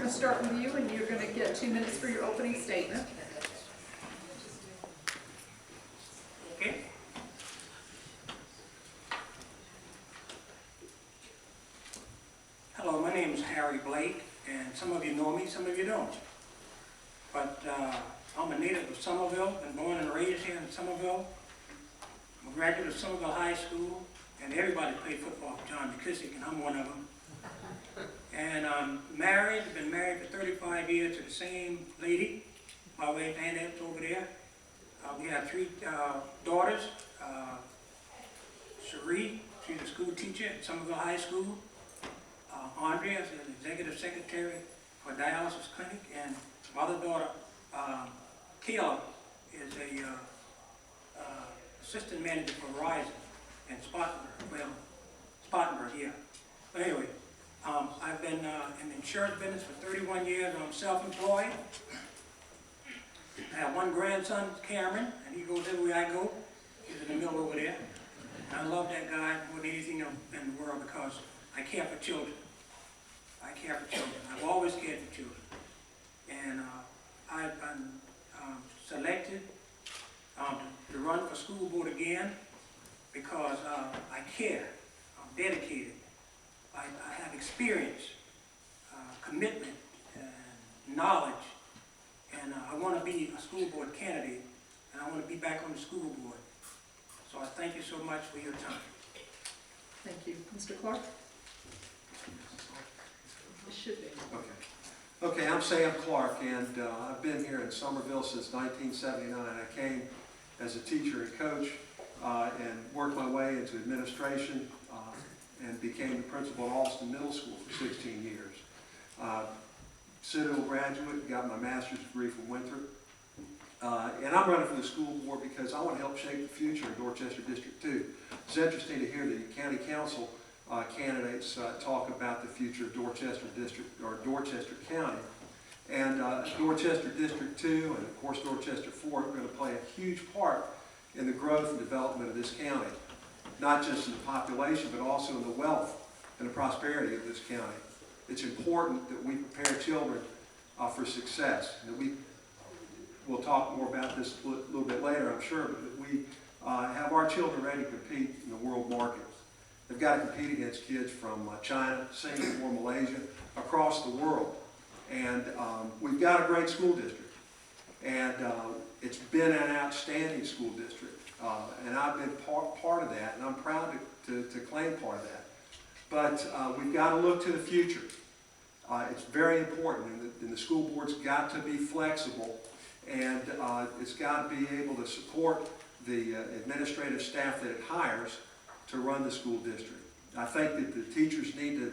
going to start with you, and you're going to get 2 minutes for your opening statement. Okay. Hello, my name is Harry Blake, and some of you know me, some of you don't. But I'm a native of Somerville, been born and raised here in Somerville. I'm a graduate of Somerville High School, and everybody played football for John McKissick, and I'm one of them. And I'm married, been married for 35 years to the same lady. My wife Annette over there. We have 3 daughters. Cherie, she's a school teacher at Somerville High School. Andrea is an executive secretary for a dialysis clinic, and my other daughter, Kayla, is a assistant manager for Verizon in Spartanburg here. But anyway, I've been in the insurance business for 31 years. I'm self-employed. I have 1 grandson, Cameron, and he goes everywhere I go. He's in the middle over there. And I love that guy more than anything in the world because I care for children. I care for children. I've always cared for children. And I've been selected to run for school board again because I care. I'm dedicated. I have experience, commitment, and knowledge, and I want to be a school board candidate, and I want to be back on the school board. So I thank you so much for your time. Thank you. Mr. Clark? It should be. Okay, I'm Sam Clark, and I've been here in Somerville since 1979. I came as a teacher and coach and worked my way into administration and became the principal at Alston Middle School for 16 years. Citadel graduate, got my master's degree from Winthrop. And I'm running for the school board because I want to help shape the future in Dorchester District 2. It's interesting to hear the county council candidates talk about the future of Dorchester District, or Dorchester County. And Dorchester District 2 and of course Dorchester 4 are going to play a huge part in the growth and development of this county. Not just in the population, but also in the wealth and the prosperity of this county. It's important that we prepare children for success. And that we'll talk more about this a little bit later, I'm sure, but that we have our children ready to compete in the world market. They've got to compete against kids from China, Singapore, Malaysia, across the world. And we've got a great school district. And it's been an outstanding school district. And I've been part of that, and I'm proud to claim part of that. But we've got to look to the future. It's very important, and the school board's got to be flexible, and it's got to be able to support the administrative staff that it hires to run the school district. I think that the teachers need to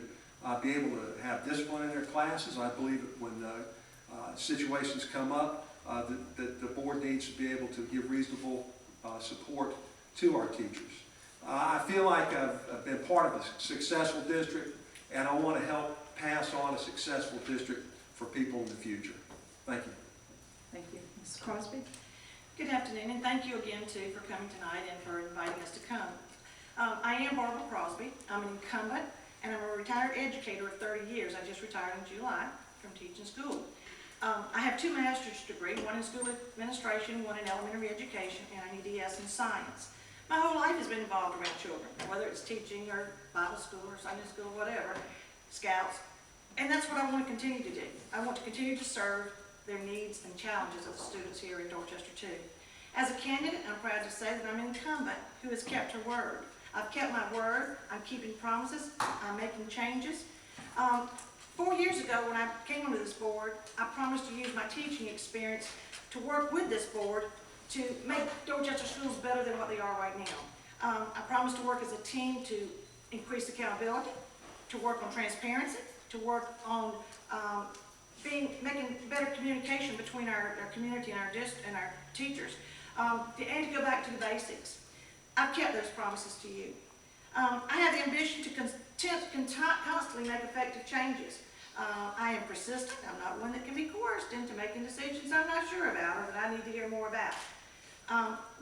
be able to have discipline in their classes. I believe that when situations come up, that the board needs to be able to give reasonable support to our teachers. I feel like I've been part of a successful district, and I want to help pass on a successful district for people in the future. Thank you. Thank you. Ms. Crosby? Good afternoon, and thank you again, too, for coming tonight and for inviting us to come. I am Barbara Crosby. I'm an incumbent, and I'm a retired educator of 30 years. I just retired in July from teaching school. I have 2 master's degrees, one in school administration, one in elementary education, and an EDS in science. My whole life has been involved around children, whether it's teaching or Bible school or Sunday school, whatever, scouts. And that's what I want to continue to do. I want to continue to serve their needs and challenges of the students here in Dorchester 2. As a candidate, I'm proud to say that I'm an incumbent who has kept her word. I've kept my word, I'm keeping promises, I'm making changes. 4 years ago when I came onto this board, I promised to use my teaching experience to work with this board to make Dorchester schools better than what they are right now. I promised to work as a team to increase accountability, to work on transparency, to work on making better communication between our community and our teachers, and to go back to the basics. I've kept those promises to you. I have the ambition to constantly make effective changes. I am persistent. I'm not one that can be coerced into making decisions I'm not sure about or that I need to hear more about.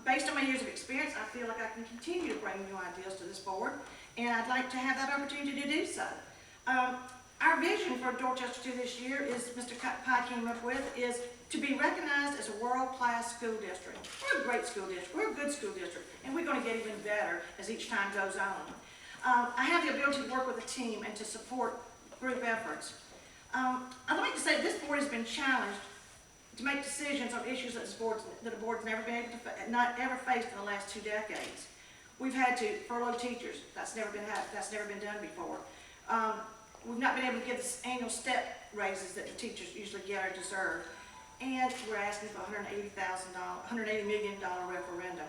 Based on my years of experience, I feel like I can continue to bring new ideas to this board, and I'd like to have that opportunity to do so. Our vision for Dorchester 2 this year is, Mr. Pye came up with, is to be recognized as a world-class school district. We're a great school district, we're a good school district, and we're gonna get even better as each time goes on. I have the ability to work with a team and to support group efforts. I'd like to say this board has been challenged to make decisions on issues that the board's never been able to, not ever faced in the last 2 decades. We've had to furlough teachers. That's never been done before. We've not been able to give the annual step raises that the teachers usually get or deserve. And we're asking for $180 million referendum.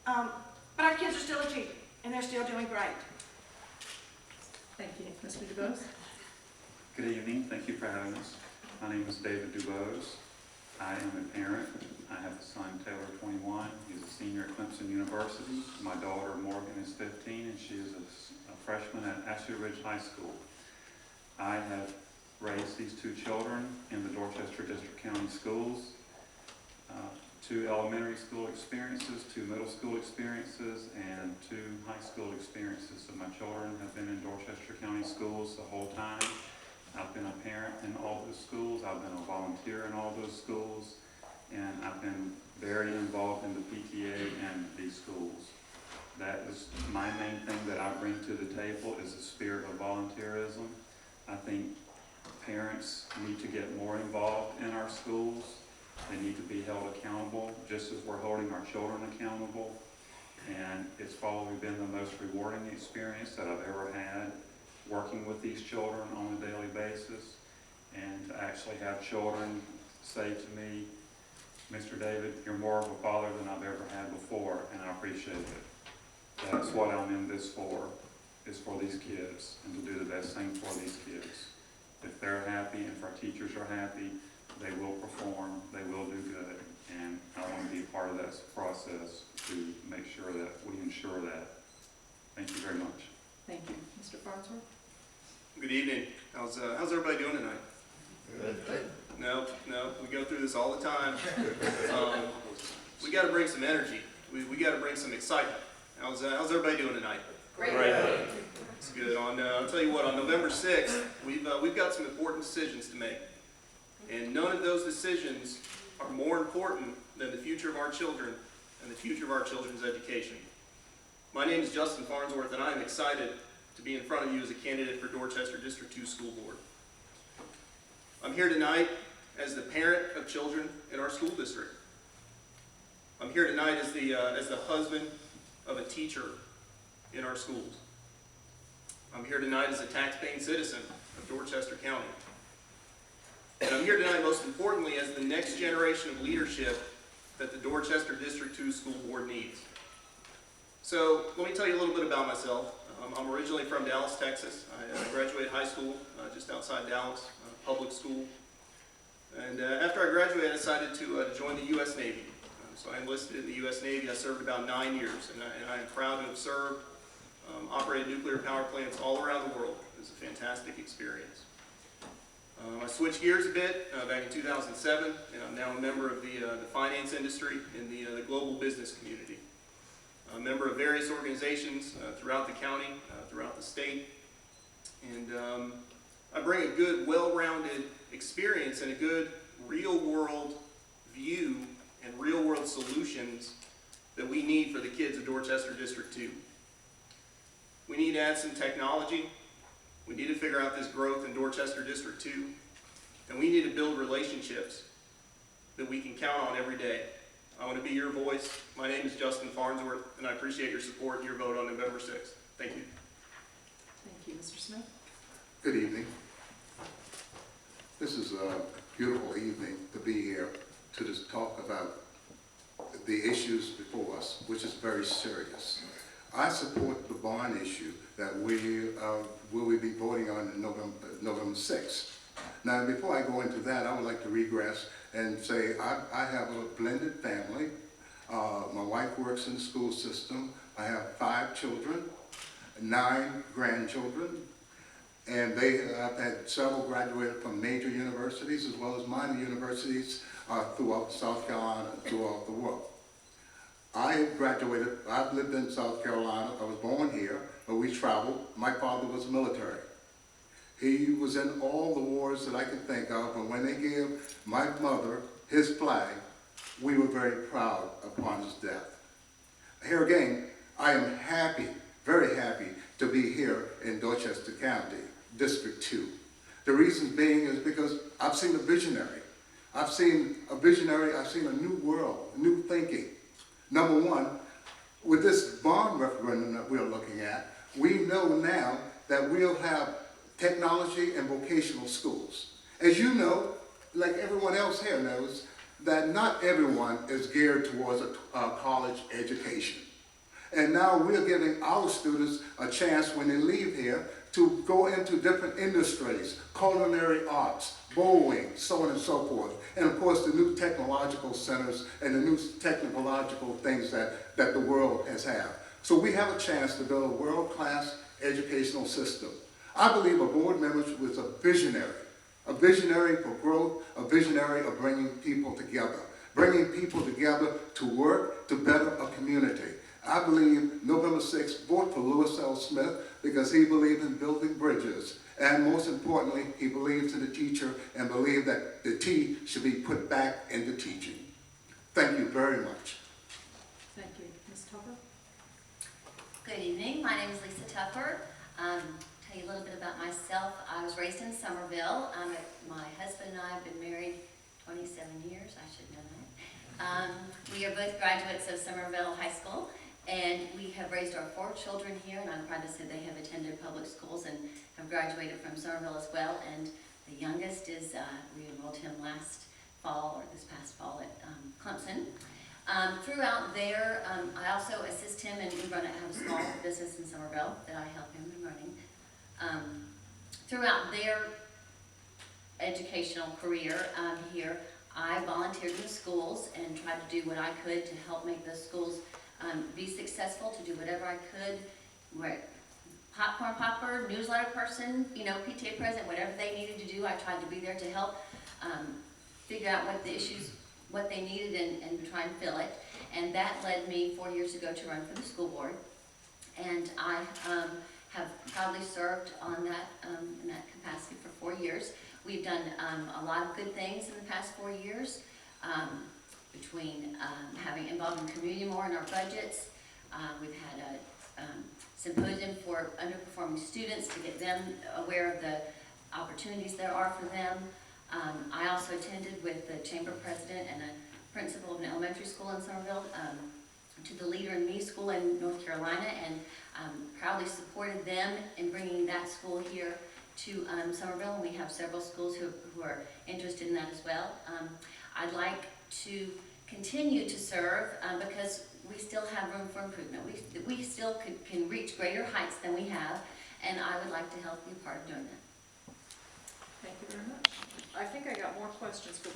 But our kids are still achieving, and they're still doing great. Thank you. Mr. DuBose? Good evening. Thank you for having us. My name is David DuBose. I am a parent. I have a son, Taylor, 21. He's a senior at Clemson University. My daughter, Morgan, is 15, and she is a freshman at Asheville Ridge High School. I have raised these 2 children in the Dorchester District County Schools. 2 elementary school experiences, 2 middle school experiences, and 2 high school experiences. So my children have been in Dorchester County Schools the whole time. I've been a parent in all those schools. I've been a volunteer in all those schools. And I've been very involved in the PTA and these schools. That is my main thing that I bring to the table is the spirit of volunteerism. I think parents need to get more involved in our schools. They need to be held accountable, just as we're holding our children accountable. And it's probably been the most rewarding experience that I've ever had, working with these children on a daily basis. And to actually have children say to me, Mr. David, you're more of a father than I've ever had before, and I appreciate it. That's what I'm in this for, is for these kids, and to do the best thing for these kids. If they're happy, and if our teachers are happy, they will perform, they will do good, and I want to be a part of that process to make sure that we ensure that. Thank you very much. Thank you. Mr. Farnsworth? Good evening. How's everybody doing tonight? Good. No, we go through this all the time. We got to bring some energy. We got to bring some excitement. How's everybody doing tonight? Great. It's good. I'll tell you what. On November 6th, we've got some important decisions to make, and none of those decisions are more important than the future of our children and the future of our children's education. My name is Justin Farnsworth, and I am excited to be in front of you as a candidate for Dorchester District 2 School Board. I'm here tonight as the parent of children in our school district. I'm here tonight as the husband of a teacher in our schools. I'm here tonight as a tax-paying citizen of Dorchester County. And I'm here tonight, most importantly, as the next generation of leadership that the Dorchester District 2 School Board needs. So let me tell you a little bit about myself. I'm originally from Dallas, Texas. I graduated high school just outside Dallas, public school. And after I graduated, I decided to join the U.S. Navy. So I enlisted in the U.S. Navy. I served about 9 years, and I am proud to have served, operated nuclear power plants all around the world. It was a fantastic experience. I switched gears a bit back in 2007, and I'm now a member of the finance industry in the global business community. I'm a member of various organizations throughout the county, throughout the state, and I bring a good, well-rounded experience and a good real-world view and real-world solutions that we need for the kids of Dorchester District 2. We need to add some technology. We need to figure out this growth in Dorchester District 2, and we need to build relationships that we can count on every day. I want to be your voice. My name is Justin Farnsworth, and I appreciate your support and your vote on November 6th. Thank you. Thank you. Mr. Smith? Good evening. This is a beautiful evening to be here to just talk about the issues before us, which is very serious. I support the bond issue that we will be voting on November 6th. Now, before I go into that, I would like to regress and say I have a blended family. My wife works in the school system. I have 5 children, 9 grandchildren, and I've had several graduated from major universities as well as minor universities throughout South Carolina and throughout the world. I've lived in South Carolina. I was born here, but we traveled. My father was military. He was in all the wars that I could think of, and when they gave my mother his flag, we were very proud upon his death. Here again, I am happy, very happy, to be here in Dorchester County, District 2. The reason being is because I've seen a visionary. I've seen a visionary, I've seen a new world, new thinking. Number one, with this bond referendum that we're looking at, we know now that we'll have technology and vocational schools. As you know, like everyone else here knows, that not everyone is geared towards a college education. And now we're giving our students a chance when they leave here to go into different industries, culinary arts, bowling, so on and so forth. And of course the new technological centers and the new technological things that the world has had. So we have a chance to build a world-class educational system. I believe a board member was a visionary for growth, a visionary of bringing people together to work, to better a community. I believe November 6th, vote for Lewis L. Smith because he believed in building bridges. And most importantly, he believes in the teacher and believed that the T should be put back into teaching. Thank you very much. Thank you. Ms. Tupper? Good evening, my name is Lisa Tupper. Tell you a little bit about myself. I was raised in Somerville. My husband and I have been married 27 years, I should know that. We are both graduates of Somerville High School, and we have raised our 4 children here, and I'm proud to say they have attended public schools and have graduated from Somerville as well. And the youngest is, we enrolled him last fall, or this past fall, at Clemson. Throughout there, I also assist him, and we have a small business in Somerville that I help him in running. Throughout their educational career here, I volunteered in the schools and tried to do what I could to help make those schools be successful, to do whatever I could. Popcorn popper, newsletter person, PTA president, whatever they needed to do, I tried to be there to help figure out what the issues, what they needed, and try and fill it. And that led me 4 years ago to run for the school board. And I have proudly served on that in that capacity for 4 years. We've done a lot of good things in the past 4 years, between having involved in the community more in our budgets. We've had a symposium for underperforming students to get them aware of the opportunities there are for them. I also attended with the chamber president and a principal of an elementary school in Somerville to the Leader in Me school in North Carolina, and proudly supported them in bringing that school here to Somerville. And we have several schools who are interested in that as well. I'd like to continue to serve because we still have room for improvement. We still can reach greater heights than we have, and I would like to help be a part of doing that. Thank you very much. I think I got more questions for